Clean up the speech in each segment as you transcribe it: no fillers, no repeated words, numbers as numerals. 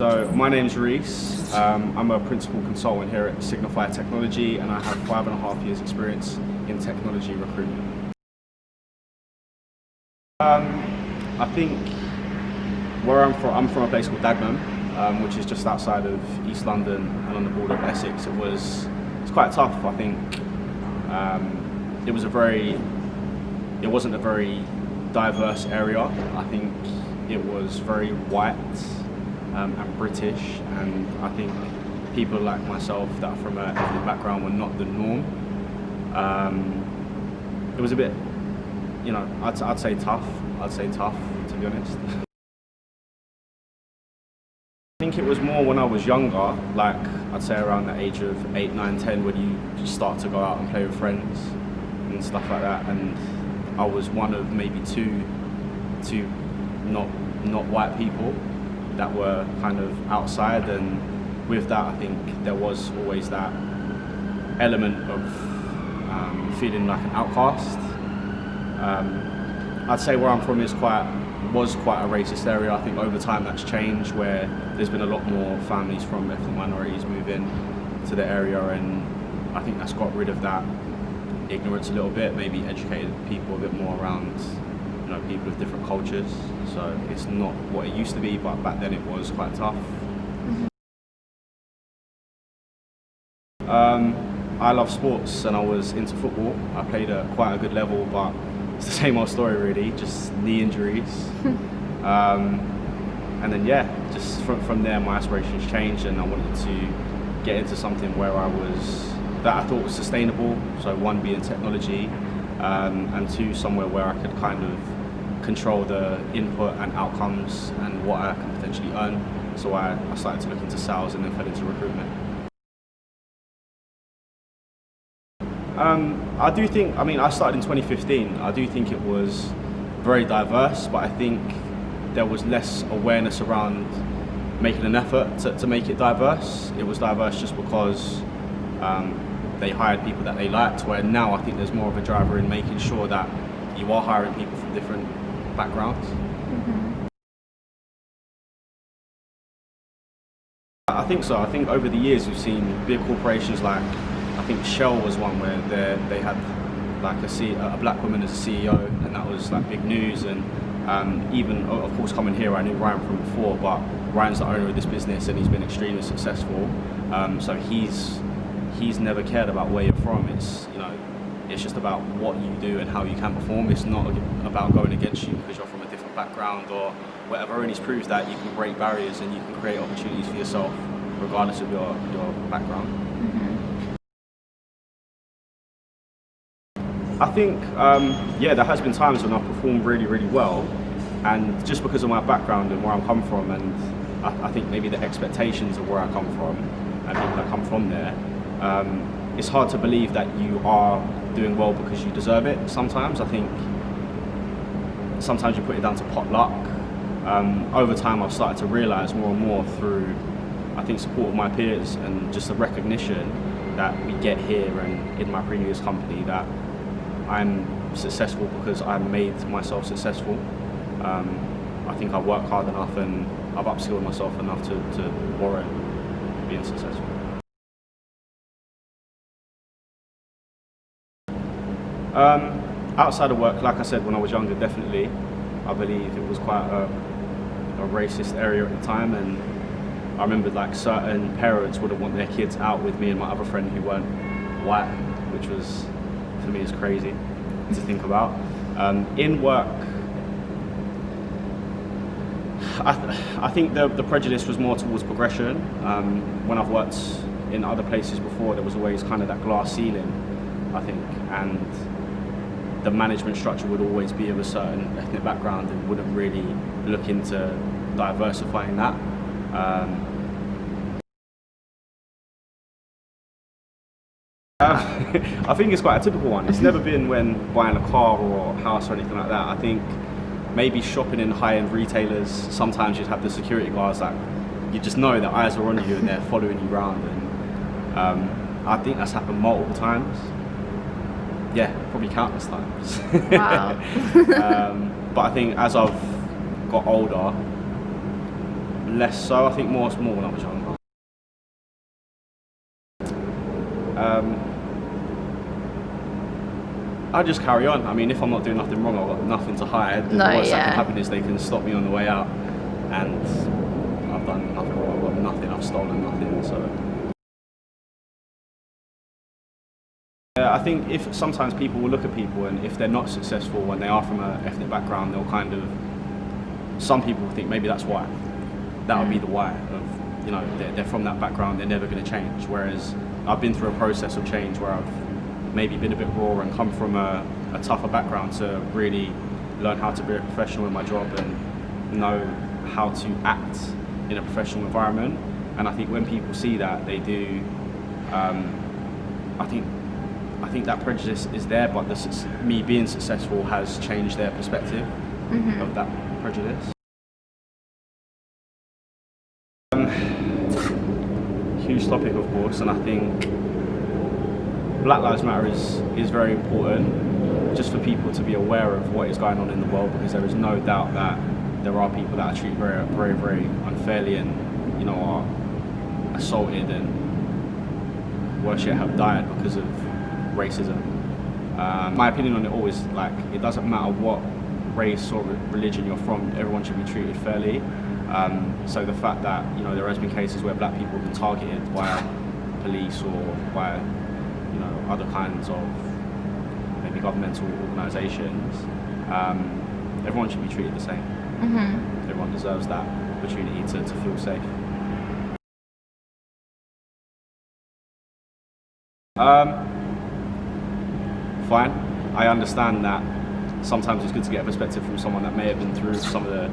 So my name's Reece. I'm a principal consultant here at Signify Technology, and I have 5.5 years experience in technology recruitment. I think where I'm from a place called Dagenham, which is just outside of East London and on the border of Essex. It's quite tough. I think it wasn't a very diverse area. I think it was very white and British, and I think people like myself that are from an ethnic background were not the norm. It was a bit, I'd say tough, to be honest. I think it was more when I was younger, like I'd say around the age of 8, 9, 10, when you just start to go out and play with friends and stuff like that, and I was one of maybe two not white people that were kind of outside, and with that I think there was always that element of feeling like an outcast. I'd say where I'm from was quite a racist area. I think over time that's changed, where there's been a lot more families from ethnic minorities move in to the area, and I think that's got rid of that ignorance a little bit, maybe educated people a bit more around people of different cultures. So it's not what it used to be, but back then it was quite tough. I love sports and I was into football. I played at quite a good level, but it's the same old story really, just knee injuries. And then just from there my aspirations changed, and I wanted to get into something that I thought was sustainable. So one, being technology, and two, somewhere where I could kind of control the input and outcomes and what I can potentially earn. So I started to look into sales and then fell into recruitment. I started in 2015. I do think it was very diverse, but I think there was less awareness around making an effort to make it diverse. It was diverse just because they hired people that they liked, where now I think there's more of a driver in making sure that you are hiring people from different backgrounds. I think so. I think over the years we've seen big corporations like, I think Shell was one where they had like a black woman as a CEO, and that was like big news. And even, of course, coming here, I knew Ryan from before, but Ryan's the owner of this business and he's been extremely successful. So he's never cared about where you're from. It's just about what you do and how you can perform. It's not about going against you because you're from a different background or whatever. And he's proved that you can break barriers and you can create opportunities for yourself regardless of your background. I think, there has been times when I've performed really, really well, and just because of my background and where I'm come from, and I think maybe the expectations of where I come from and people that come from there, it's hard to believe that you are doing well because you deserve it. Sometimes I think you put it down to pot luck. Over time I've started to realise more and more through, I think, support of my peers and just the recognition that we get here and in my previous company, that I'm successful because I made myself successful. I think I've worked hard enough and I've upskilled myself enough to warrant being successful. Outside of work, like I said, when I was younger, definitely, I believe it was quite a racist area at the time, and I remember like certain parents wouldn't want their kids out with me and my other friend who weren't white, which was, for me, is crazy to think about. In work, I think the prejudice was more towards progression. When I've worked in other places before, there was always kind of that glass ceiling, I think, and the management structure would always be of a certain ethnic background and wouldn't really look into diversifying that. I think it's quite a typical one. It's never been when buying a car or a house or anything like that. I think maybe shopping in high-end retailers, sometimes you'd have the security guards that you just know that eyes are on you and they're following you around, and I think that's happened multiple times. Yeah, probably countless times. Wow. But I think as I've got older, Less so, I think more when I was younger. I just carry on. I mean, if I'm not doing nothing wrong, I've got nothing to hide. No, the worst that yeah. can happen is they can stop me on the way out, and I've done nothing wrong. I've got nothing. I've stolen nothing. So yeah, I think if sometimes people will look at people, and if they're not successful when they are from an ethnic background, they'll kind of. Some people think maybe that's why. That would be the why of, you know, they're from that background. They're never going to change. Whereas I've been through a process of change where I've maybe been a bit raw and come from a tougher background to really learn how to be a professional in my job and know how to act in a professional environment. And I think when people see that, they do. I think that prejudice is there, but me being successful has changed their perspective of that prejudice. Huge topic, of course, and I think Black Lives Matter is very important just for people to be aware of what is going on in the world, because there is no doubt that there are people that are treated very, very, very unfairly and, you know, are assaulted and worse yet have died because of racism. My opinion on it always, like, it doesn't matter what race or religion you're from, everyone should be treated fairly. So the fact that, you know, there has been cases where black people have been targeted by police or by, you know, other kinds of maybe governmental organisations, everyone should be treated the same. Everyone deserves that opportunity to feel safe. Fine. I understand that sometimes it's good to get a perspective from someone that may have been through some of the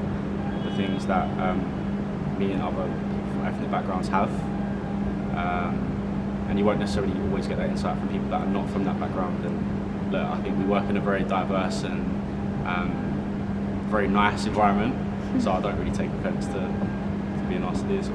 things that me and other ethnic backgrounds have. And you won't necessarily always get that insight from people that are not from that background. And look, I think we work in a very diverse and very nice environment, so I don't really take offence to being asked to do this.